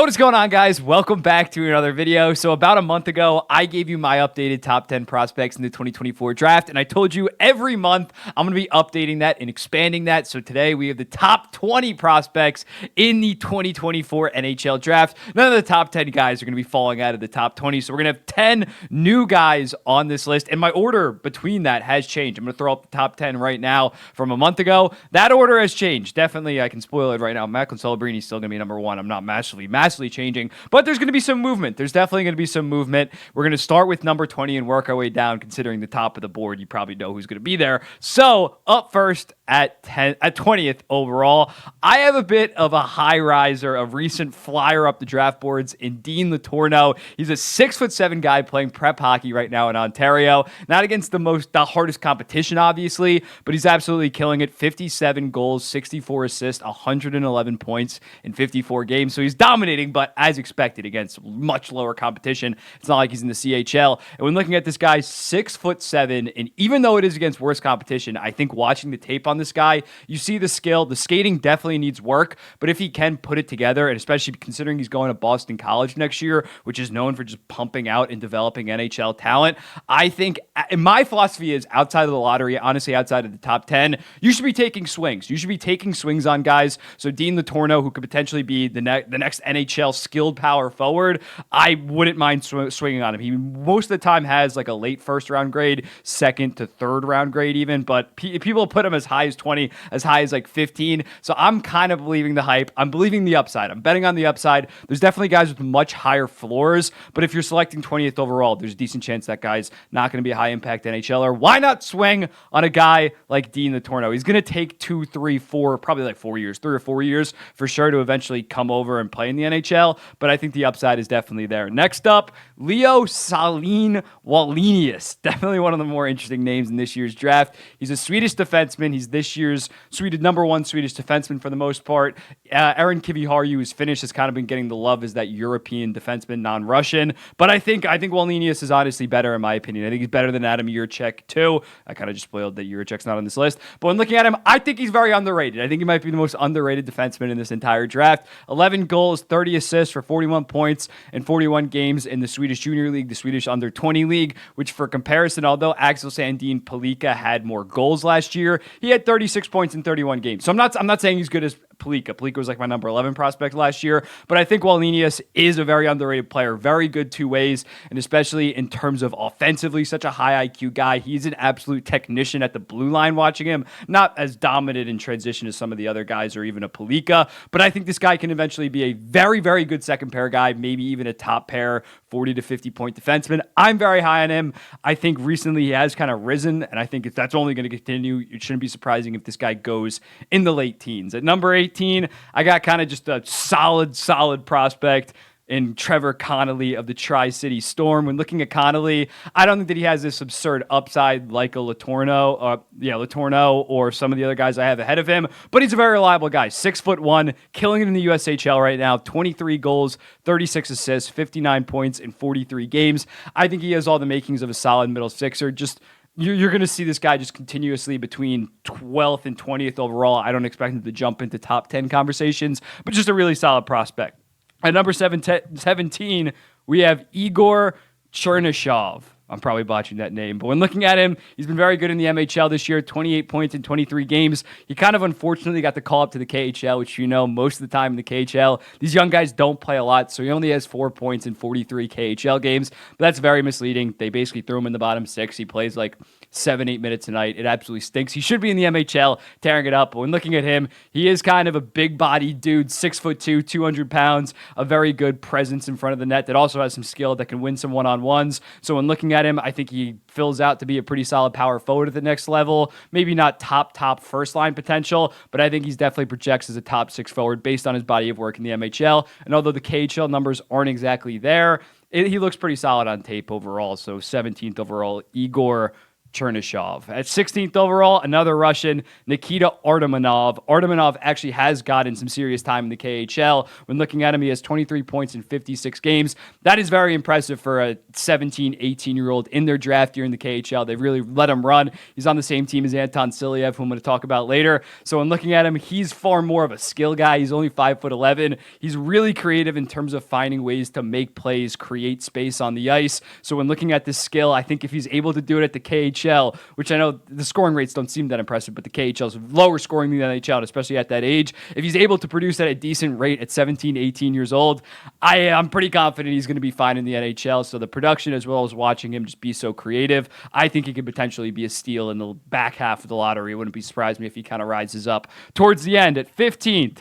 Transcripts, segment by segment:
What is going on, guys? Welcome back to another video. So about a month ago, I gave you my updated top 10 prospects in the 2024 draft, and I told you every month I'm going to be updating that and expanding that. So today we have the top 20 prospects in the 2024 NHL draft. None of the top 10 guys are going to be falling out of the top 20, so we're going to have 10 new guys on this list, and my order between that has changed. I'm going to throw up the top 10 right now from a month ago. That order has changed. Definitely, I can spoil it right now. Macklin Celebrini is still going to be number one. I'm not massively changing, but there's going to be some movement. There's definitely going to be some movement. We're going to start with number 20 and work our way down, considering the top of the board. You probably know who's going to be there. So up first at 20th overall, I have a bit of a high riser, a recent flyer up the draft boards in Dean Letourneau. He's a 6'7" guy playing prep hockey right now in Ontario. Not against the hardest competition, obviously, but he's absolutely killing it. 57 goals, 64 assists, 111 points in 54 games. So he's dominating, but as expected against much lower competition. It's not like he's in the CHL. And when looking at this guy, 6'7", and even though it is against worse competition, I think watching the tape on this guy, you see the skill. The skating definitely needs work, but if he can put it together, and especially considering he's going to Boston College next year, which is known for just pumping out and developing NHL talent, I think, and my philosophy is outside of the lottery, honestly, outside of the top 10, you should be taking swings. You should be taking swings on guys. So Dean Letourneau, who could potentially be the next NHL skilled power forward, I wouldn't mind swinging on him. He most of the time has like a late first round grade, second to third round grade even, but people put him as high as 20, as high as like 15. So I'm kind of believing the hype. I'm believing the upside. I'm betting on the upside. There's definitely guys with much higher floors, but if you're selecting 20th overall, there's a decent chance that guy's not going to be a high impact NHLer. Why not swing on a guy like Dean Letourneau? He's going to take 2, 3, 4, probably like 4 years, 3 or 4 years for sure to eventually come over and play in the NHL, but I think the upside is definitely there. Next up, Leo Salin Wallenius. Definitely one of the more interesting names in this year's draft. He's a Swedish defenseman. He's this year's number one Swedish defenseman for the most part. Aaron Kiviharju, who's Finnish, has kind of been getting the love as that European defenseman, non-Russian, but I think Wallenius is honestly better in my opinion. I think he's better than Adam Jiricek too. I kind of just spoiled that Jiricek's not on this list, but when looking at him, I think he's very underrated. I think he might be the most underrated defenseman in this entire draft. 11 goals, 30 assists for 41 points in 41 games in the Swedish Junior League, the Swedish Under 20 League, which for comparison, although Axel Sandin Pellikka had more goals last year, he had 36 points in 31 games. So I'm not saying he's good as Pellikka. Pellikka was like my number 11 prospect last year, but I think Wallenius is a very underrated player, very good two ways, and especially in terms of offensively, such a high IQ guy. He's an absolute technician at the blue line watching him, not as dominant in transition as some of the other guys or even a Pellikka, but I think this guy can eventually be a very, very good second pair guy, maybe even a top pair 40 to 50 point defenseman. I'm very high on him. I think recently he has kind of risen, and I think if that's only going to continue, it shouldn't be surprising if this guy goes in the late teens. At number 18, I got kind of just a solid prospect in Trevor Connolly of the Tri-City Storm. When looking at Connolly, I don't think that he has this absurd upside like a Letourneau or some of the other guys I have ahead of him, but he's a very reliable guy. 6'1", killing it in the USHL right now, 23 goals, 36 assists, 59 points in 43 games. I think he has all the makings of a solid middle sixer. Just You're going to see this guy just continuously between 12th and 20th overall. I don't expect him to jump into top 10 conversations, but just a really solid prospect. At number 17, we have Igor Chernyshov. I'm probably botching that name, but when looking at him, he's been very good in the MHL this year, 28 points in 23 games. He kind of unfortunately got the call up to the KHL, which most of the time in the KHL, these young guys don't play a lot, so he only has 4 points in 43 KHL games, but that's very misleading. They basically threw him in the bottom six. He plays like 7-8 minutes a night. It absolutely stinks. He should be in the MHL tearing it up, but when looking at him, he is kind of a big-bodied dude, 6'2", 200 pounds, a very good presence in front of the net that also has some skill that can win some one-on-ones. So when looking at him, I think he fills out to be a pretty solid power forward at the next level. Maybe not top first line potential, but I think he's definitely projects as a top 6 forward based on his body of work in the MHL. And although the KHL numbers aren't exactly there, he looks pretty solid on tape overall. So 17th overall, Igor Chernyshov. At 16th overall, another Russian, Nikita Artemonov. Artemonov actually has gotten some serious time in the KHL. When looking at him, he has 23 points in 56 games. That is very impressive for a 17, 18-year-old in their draft year in the KHL. They've really let him run. He's on the same team as Anton Silyev, who I'm going to talk about later. So when looking at him, he's far more of a skill guy. He's only 5'11". He's really creative in terms of finding ways to make plays, create space on the ice. So when looking at this skill, I think if he's able to do it at the KHL, which I know the scoring rates don't seem that impressive, but the KHL is lower scoring than the NHL, especially at that age. If he's able to produce at a decent rate at 17, 18 years old, I'm pretty confident he's going to be fine in the NHL. So the production, as well as watching him just be so creative, I think he could potentially be a steal in the back half of the lottery. It wouldn't be surprised me if he kind of rises up towards the end. At 15th,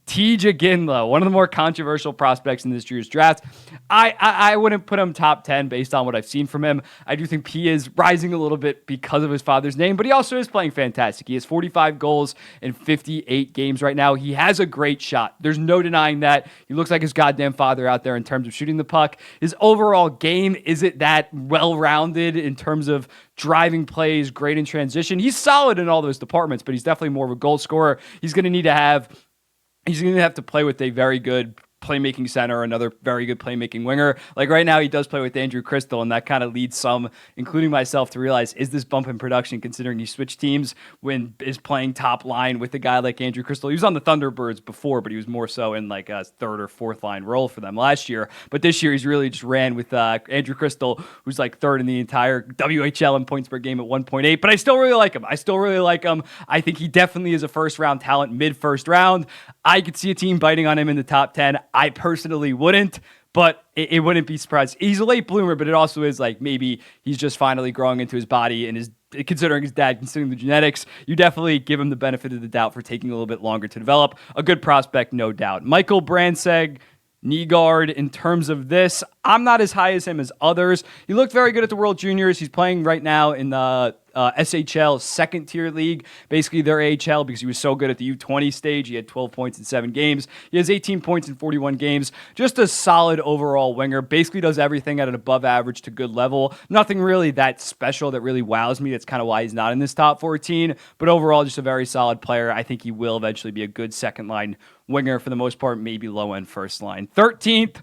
T.J. Ginla, one of the more controversial prospects in this year's draft. I wouldn't put him top 10 based on what I've seen from him. I do think he is rising a little bit because of his father's name, but he also is playing fantastic. He has 45 goals in 58 games right now. He has a great shot. There's no denying that. He looks like his goddamn father out there in terms of shooting the puck. His overall game isn't that well-rounded in terms of driving plays, great in transition. He's solid in all those departments, but he's definitely more of a goal scorer. He's going to have to play with a very good playmaking center, another very good playmaking winger. Like right now, he does play with Andrew Crystal, and that kind of leads some, including myself, to realize, is this bump in production considering he switched teams when is playing top line with a guy like Andrew Crystal? He was on the Thunderbirds before, but he was more so in like a third or fourth line role for them last year. But this year, he's really just ran with Andrew Crystal, who's like third in the entire WHL in points per game at 1.8. But I still really like him. I think he definitely is a first-round talent, mid-first round. I could see a team biting on him in the top 10. I personally wouldn't, but it wouldn't be surprised. He's a late bloomer, but it also is like maybe he's just finally growing into his body and considering his dad, considering the genetics, you definitely give him the benefit of the doubt for taking a little bit longer to develop. A good prospect, no doubt. Michael Brandseg, knee guard. In terms of this, I'm not as high as him as others. He looked very good at the World Juniors. He's playing right now in the SHL second tier league, basically their AHL, because he was so good at the U20 stage. He had 12 points in 7 games. He has 18 points in 41 games. Just a solid overall winger. Basically does everything at an above average to good level. Nothing really that special that really wows me. That's kind of why he's not in this top 14. But overall, just a very solid player. I think he will eventually be a good second line winger for the most part, maybe low end first line. 13th,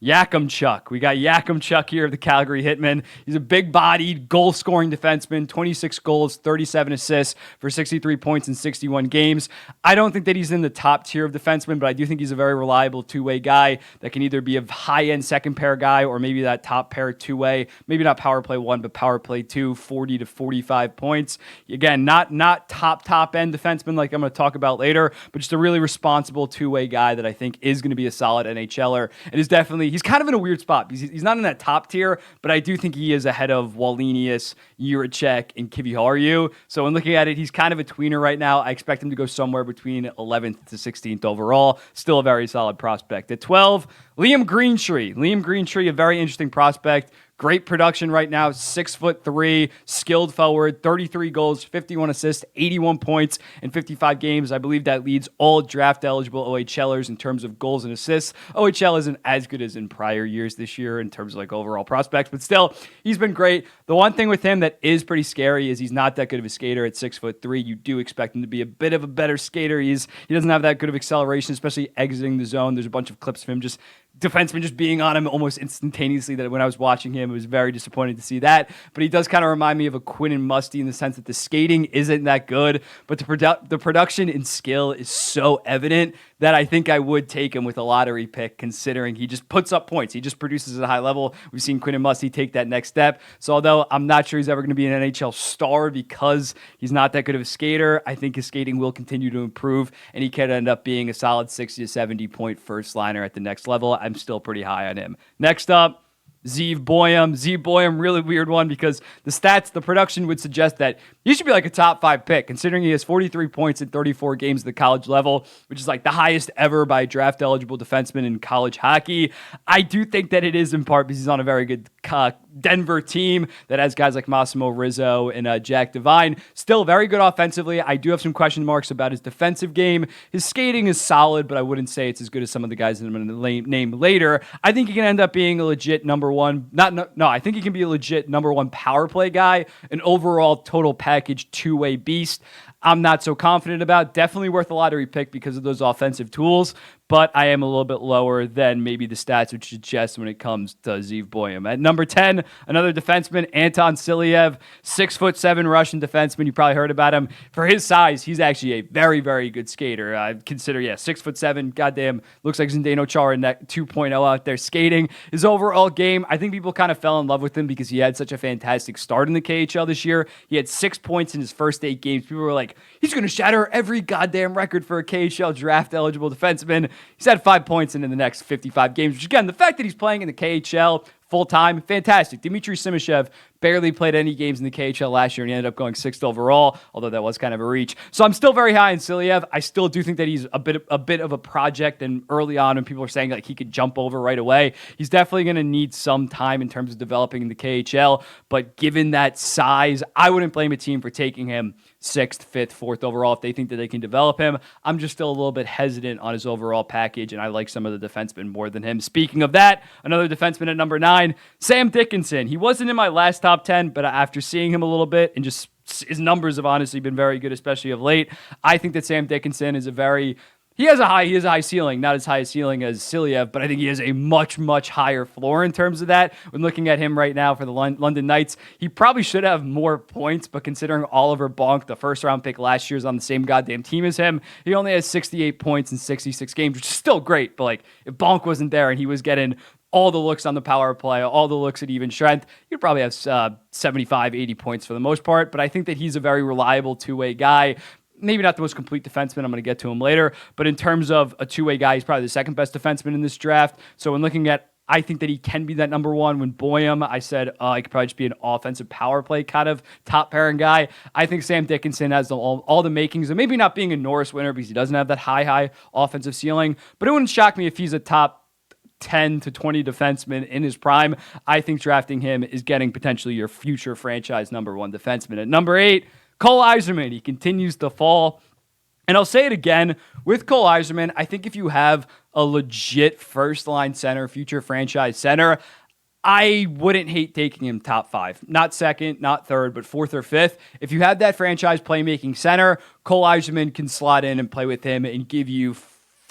Yakimchuk. We got Yakimchuk here of the Calgary Hitmen. He's a big-bodied, goal-scoring defenseman, 26 goals, 37 assists for 63 points in 61 games. I don't think that he's in the top tier of defensemen, but I do think he's a very reliable two-way guy that can either be a high-end second-pair guy or maybe that top-pair two-way, maybe not power play 1, but power play 2, 40 to 45 points. Again, not top-end defenseman like I'm going to talk about later, but just a really responsible two-way guy that I think is going to be a solid NHLer and is definitely... He's kind of in a weird spot because he's not in that top tier, but I do think he is ahead of Wallenius, Juracek, and Kiviharju. So when looking at it, he's kind of a tweener right now. I expect him to go somewhere between 11th to 16th overall. Still a very solid prospect. At 12, Liam Greentree. Liam Greentree, a very interesting prospect. Great production right now, 6'3", skilled forward, 33 goals, 51 assists, 81 points in 55 games. I believe that leads all draft-eligible OHLers in terms of goals and assists. OHL isn't as good as in prior years this year in terms of like overall prospects, but still, he's been great. The one thing with him that is pretty scary is he's not that good of a skater at 6'3". You do expect him to be a bit of a better skater. He doesn't have that good of acceleration, especially exiting the zone. There's a bunch of clips of him defenseman just being on him almost instantaneously that when I was watching him, it was very disappointing to see that. But he does kind of remind me of a Quinn and Musty in the sense that the skating isn't that good, but the production and skill is so evident that I think I would take him with a lottery pick considering he just puts up points. He just produces at a high level. We've seen Quinn and Musty take that next step. So although I'm not sure he's ever going to be an NHL star because he's not that good of a skater, I think his skating will continue to improve and he could end up being a solid 60 to 70 point first liner at the next level. I'm still pretty high on him. Next up, Zeev Boyum. Zeev Boyum, really weird one because the production would suggest that he should be like a top 5 pick considering he has 43 points in 34 games at the college level, which is like the highest ever by draft eligible defenseman in college hockey. I do think that it is in part because he's on a very good Denver team that has guys like Massimo Rizzo and Jack Devine. Still very good offensively. I do have some question marks about his defensive game. His skating is solid, but I wouldn't say it's as good as some of the guys that I'm going to name later. I think he can end up being a legit number one. I think he can be a legit number one power play guy, an overall total package two-way beast. I'm not so confident about. Definitely worth a lottery pick because of those offensive tools, but I am a little bit lower than maybe the stats would suggest when it comes to Zeev Boyum. At number 10, another defenseman, Anton Silyev, 6'7" Russian defenseman. You probably heard about him. For his size, he's actually a very, very good skater. I consider, 6'7", goddamn, looks like Zdeno Chara 2.0 out there skating. His overall game, I think people kind of fell in love with him because he had such a fantastic start in the KHL this year. He had 6 points in his first 8 games. People were like, he's going to shatter every goddamn record for a KHL draft-eligible defenseman. He's had 5 points in the next 55 games, which, again, the fact that he's playing in the KHL full-time, fantastic. Dmitry Simashev barely played any games in the KHL last year, and he ended up going 6th overall, although that was kind of a reach. So I'm still very high in Silyev. I still do think that he's a bit of a project, and early on when people are saying like he could jump over right away, he's definitely going to need some time in terms of developing in the KHL, but given that size, I wouldn't blame a team for taking him 6th, 5th, 4th overall if they think that they can develop him. I'm just still a little bit hesitant on his overall package, and I like some of the defensemen more than him. Speaking of that, another defenseman at number 9, Sam Dickinson. He wasn't in my last top 10, but after seeing him a little bit and just his numbers have honestly been very good, especially of late. I think that Sam Dickinson is he has a high ceiling, not as high a ceiling as Silyev, but I think he has a much, much higher floor in terms of that. When looking at him right now for the London Knights, he probably should have more points, but considering Oliver Bonk, the first-round pick last year, is on the same goddamn team as him, he only has 68 points in 66 games, which is still great, but like if Bonk wasn't there and he was getting all the looks on the power play, all the looks at even strength, you'd probably have 75, 80 points for the most part, but I think that he's a very reliable two-way guy. Maybe not the most complete defenseman. I'm going to get to him later. But in terms of a two-way guy, he's probably the second best defenseman in this draft. So when looking at, I think that he can be that number one. When Boyum, I said he could probably just be an offensive power play kind of top pairing guy. I think Sam Dickinson has all the makings of maybe not being a Norris winner because he doesn't have that high offensive ceiling. But it wouldn't shock me if he's a top 10 to 20 defenseman in his prime. I think drafting him is getting potentially your future franchise number one defenseman. At number 8, Cole Yzerman, he continues to fall. And I'll say it again, with Cole Yzerman, I think if you have a legit first-line center, future franchise center, I wouldn't hate taking him top 5. Not 2nd, not 3rd, but 4th or 5th. If you have that franchise playmaking center, Cole Yzerman can slot in and play with him and give you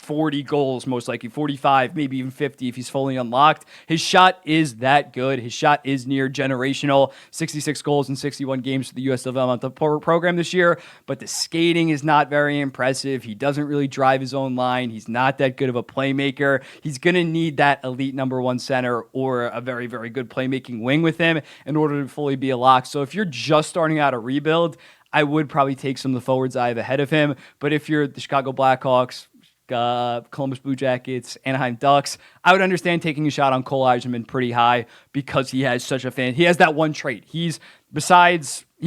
40 goals, most likely 45, maybe even 50 if he's fully unlocked. His shot is that good. His shot is near generational. 66 goals in 61 games for the U.S. developmental program this year, but the skating is not very impressive. He doesn't really drive his own line. He's not that good of a playmaker. He's going to need that elite number one center or a very, very good playmaking wing with him in order to fully be a lock. So if you're just starting out a rebuild, I would probably take some of the forwards I have ahead of him. But if you're the Chicago Blackhawks, Columbus Blue Jackets, Anaheim Ducks, I would understand taking a shot on Cole Yzerman pretty high because he has he has that one trait. He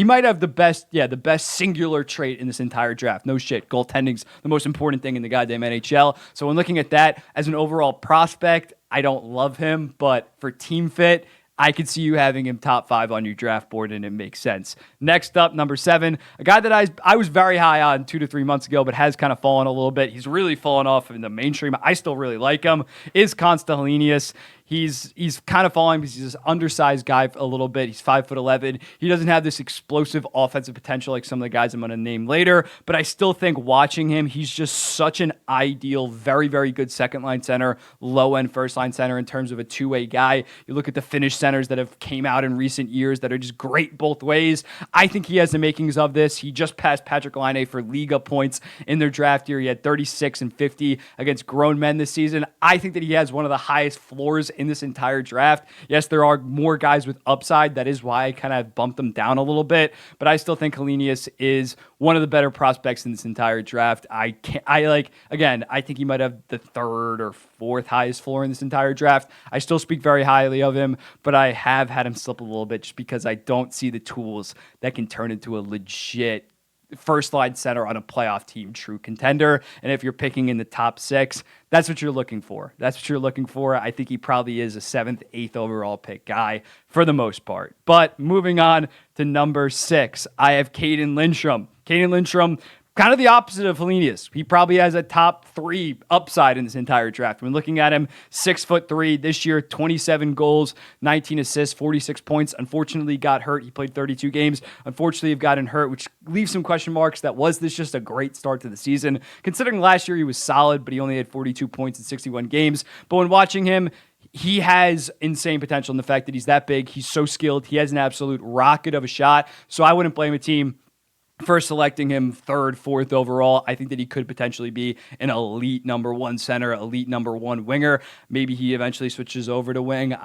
might have the best singular trait in this entire draft. No shit. Goaltending's the most important thing in the goddamn NHL. So when looking at that as an overall prospect, I don't love him, but for team fit, I could see you having him top 5 on your draft board, and it makes sense. Next up, number 7, a guy that I was very high on 2 to 3 months ago, but has kind of fallen a little bit. He's really fallen off in the mainstream. I still really like him, is Konsta. He's kind of falling because he's this undersized guy a little bit. He's 5'11". He doesn't have this explosive offensive potential like some of the guys I'm going to name later, but I still think watching him, he's just such an ideal, very, very good second-line center, low-end first-line center in terms of a two-way guy. You look at the Finnish centers that have came out in recent years that are just great both ways. I think he has the makings of this. He just passed Patrick Laine for Liga points in their draft year. He had 36 and 50 against grown men this season. I think that he has one of the highest floors in this entire draft. Yes, there are more guys with upside. That is why I kind of bumped them down a little bit, but I still think Kalinius is one of the better prospects in this entire draft. I think he might have the 3rd or 4th highest floor in this entire draft. I still speak very highly of him, but I have had him slip a little bit just because I don't see the tools that can turn into a legit first line center on a playoff team, true contender. And if you're picking in the top 6, that's what you're looking for. That's what you're looking for. I think he probably is a 7th, 8th overall pick guy for the most part. But moving on to number 6, I have Caden Lindstrom. Caden Lindstrom, kind of the opposite of Helenius. He probably has a top 3 upside in this entire draft. When looking at him, 6'3" this year, 27 goals, 19 assists, 46 points. Unfortunately, got hurt. He played 32 games. Unfortunately, have gotten hurt, which leaves some question marks. That was this just a great start to the season? Considering last year he was solid, but he only had 42 points in 61 games. But when watching him, he has insane potential in the fact that he's that big. He's so skilled. He has an absolute rocket of a shot. So I wouldn't blame a team for selecting him 3rd, 4th overall. I think that he could potentially be an elite number 1 center, elite number 1 winger. Maybe he eventually switches over to wing.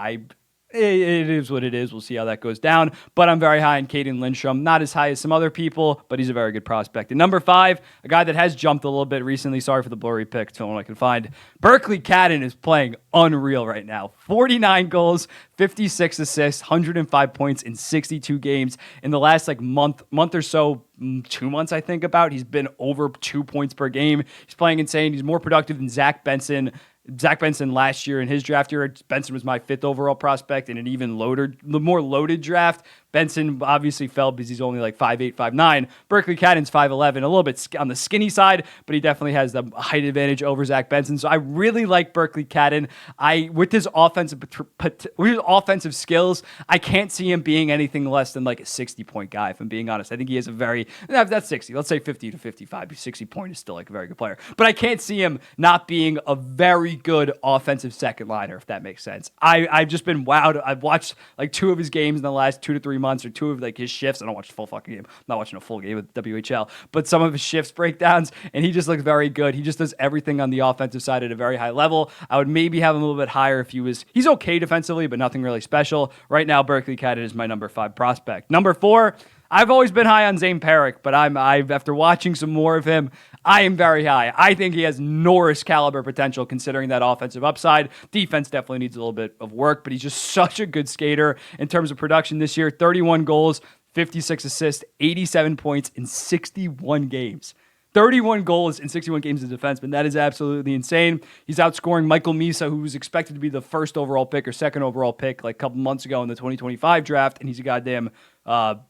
It is what it is. We'll see how that goes down. But I'm very high on Caden Lindstrom. Not as high as some other people, but he's a very good prospect. And number 5, a guy that has jumped a little bit recently. Sorry for the blurry pick. It's the only one I can find. Berkeley Cadden is playing unreal right now. 49 goals, 56 assists, 105 points in 62 games. In the last month or so, 2 months, I think about, he's been over 2 points per game. He's playing insane. He's more productive than Zach Benson. Zach Benson last year in his draft year, Benson was my 5th overall prospect in an even more loaded draft. Benson obviously fell because he's only 5'8", 5'9". Berkeley Cadden's 5'11", a little bit on the skinny side, but he definitely has the height advantage over Zach Benson. So I really like Berkeley Cadden. With his offensive skills, I can't see him being anything less than a 60-point guy, if I'm being honest. I think he has that's 60. Let's say 50 to 55. 60 point is still a very good player. But I can't see him not being a very good offensive second liner, if that makes sense. I've just been wowed. I've watched 2 of his games in the last 2 to 3 months, or 2 of his shifts. I don't watch the full fucking game. I'm not watching a full game of WHL, but some of his shifts breakdowns, and he just looks very good. He just does everything on the offensive side at a very high level. I would maybe have him a little bit higher if he's okay defensively, but nothing really special. Right now, Berkeley Cadden is my number 5 prospect. Number 4, I've always been high on Zane Perrick, but after watching some more of him, I am very high. I think he has Norris caliber potential considering that offensive upside. Defense definitely needs a little bit of work, but he's just such a good skater in terms of production this year. 31 goals, 56 assists, 87 points in 61 games. 31 goals in 61 games as a defenseman. That is absolutely insane. He's outscoring Michael Misa, who was expected to be the 1st overall pick or 2nd overall pick a couple months ago in the 2025 draft, and he's a goddamn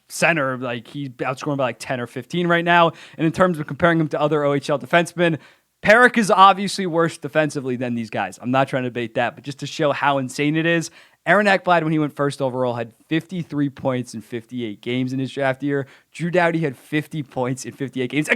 center. He's outscoring by 10 or 15 right now. And in terms of comparing him to other OHL defensemen, Perrick is obviously worse defensively than these guys. I'm not trying to debate that, but just to show how insane it is, Aaron Ekblad, when he went 1st overall, had 53 points in 58 games in his draft year. Drew Doughty had 50 points in 58 games.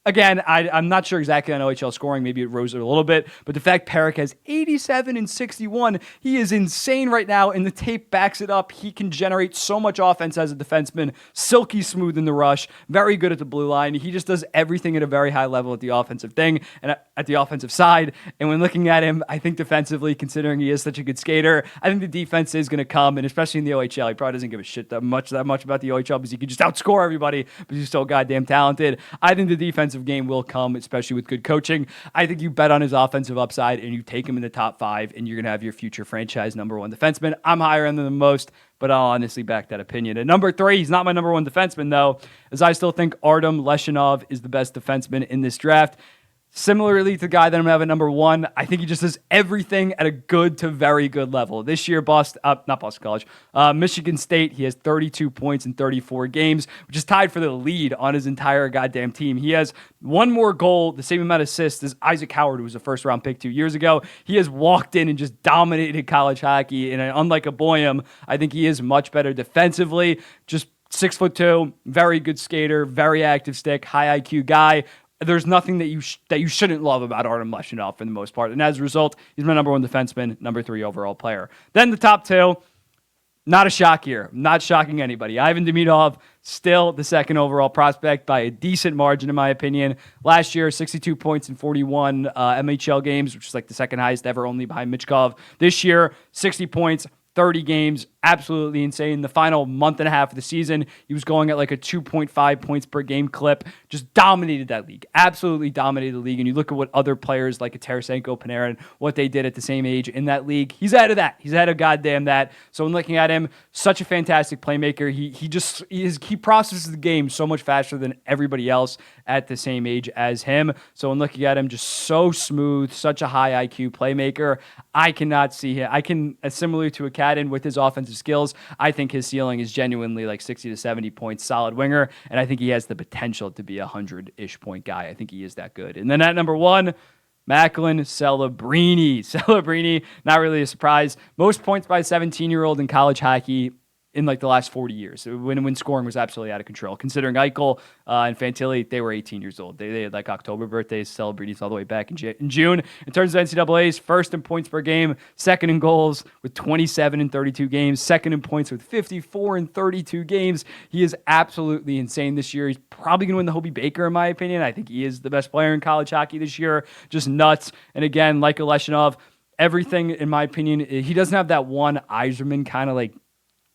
Again, I'm not sure exactly on OHL scoring. Maybe it rose a little bit. But the fact Perrick has 87 and 61, he is insane right now, and the tape backs it up. He can generate so much offense as a defenseman. Silky smooth in the rush. Very good at the blue line. He just does everything at a very high level at the offensive thing and at the offensive side. And when looking at him, I think defensively, considering he is such a good skater, I think the defense is going to come, and especially in the OHL, he probably doesn't give a shit that much about the OHL because he can just outscore everybody, but he's so goddamn talented. I think the defensive game will come, especially with good coaching. I think you bet on his offensive upside and you take him in the top 5, and you're going to have your future franchise number 1 defenseman. I'm higher on than most, but I'll honestly back that opinion. And number 3, he's not my number 1 defenseman, though, as I still think Artem Leshinov is the best defenseman in this draft. Similarly to the guy that I'm going to have at number 1, I think he just does everything at a good to very good level. This year, Michigan State, he has 32 points in 34 games, which is tied for the lead on his entire goddamn team. He has 1 more goal, the same amount of assists as Isaac Howard, who was a 1st-round pick 2 years ago. He has walked in and just dominated college hockey, and unlike a Boyum, I think he is much better defensively. Just 6'2", very good skater, very active stick, high IQ guy. There's nothing that you shouldn't love about Artem Leshinov for the most part. And as a result, he's my number 1 defenseman, number 3 overall player. Then the top 2, not a shock here. Not shocking anybody. Ivan Demidov, still the 2nd overall prospect by a decent margin, in my opinion. Last year, 62 points in 41 MHL games, which is the 2nd highest ever, only behind Michkov. This year, 60 points, 30 games, absolutely insane. The final month and a half of the season, he was going at like a 2.5 points per game clip, just dominated that league, absolutely dominated the league. And you look at what other players like a Tarasenko, Panarin, what they did at the same age in that league, he's ahead of that. He's ahead of goddamn that. So when looking at him, such a fantastic playmaker. He processes the game so much faster than everybody else at the same age as him. So when looking at him, just so smooth, such a high IQ playmaker. I cannot see him. Similar to a Cadden with his offensive skills, I think his ceiling is genuinely like 60 to 70 points, solid winger, and I think he has the potential to be a 100-ish point guy. I think he is that good. And then at number 1, Macklin Celebrini. Celebrini, not really a surprise. Most points by a 17-year-old in college hockey in like the last 40 years, when scoring was absolutely out of control. Considering Eichel and Fantilli, they were 18 years old. They had like October birthdays, Celebrities all the way back in June. In terms of NCAAs, first in points per game, second in goals with 27 in 32 games, second in points with 54 in 32 games. He is absolutely insane this year. He's probably going to win the Hobey Baker, in my opinion. I think he is the best player in college hockey this year. Just nuts. And again, like Aleshinov, everything, in my opinion, he doesn't have that one Yzerman kind of like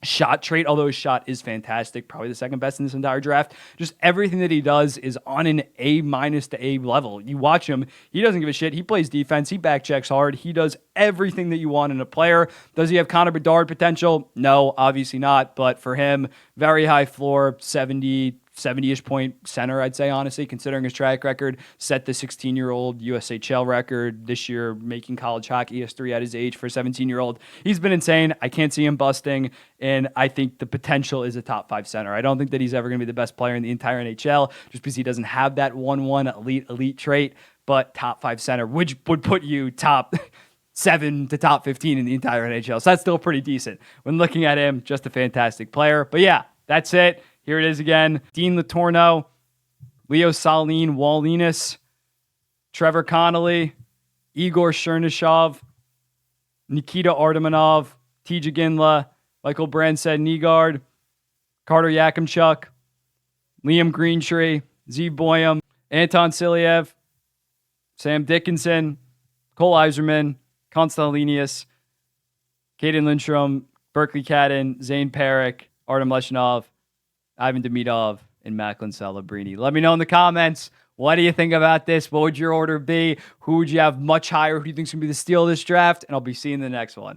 shot trait, although his shot is fantastic, probably the second best in this entire draft. Just everything that he does is on an A- to A level. You watch him, he doesn't give a shit. He plays defense, he back checks hard, he does everything that you want in a player. Does he have Connor Bedard potential? No, obviously not, but for him, very high floor, 70-ish point center, I'd say, honestly, considering his track record. Set the 16-year-old USHL record this year, making college hockey history at his age for a 17-year-old. He's been insane. I can't see him busting, and I think the potential is a top 5 center. I don't think that he's ever going to be the best player in the entire NHL just because he doesn't have that 1-1 elite trait, but top 5 center, which would put you top 7 to top 15 in the entire NHL. So that's still pretty decent. When looking at him, just a fantastic player. But yeah, that's it. Here it is again. Dean Latorno, Leo Saline Wallinas, Trevor Connolly, Igor Chernyshov, Nikita Artemanov, T.J. Ginla, Michael Brandsted Nygaard, Carter Yakimchuk, Liam Greentree, Zeev Boyum, Anton Silyev, Sam Dickinson, Cole Yzerman, Konstantinos, Caden Lindstrom, Berkeley Cadden, Zane Perrick, Artem Leshinov, Ivan Demidov, and Macklin Celebrini. Let me know in the comments, what do you think about this? What would your order be? Who would you have much higher? Who do you think is going to be the steal of this draft? And I'll be seeing you in the next one.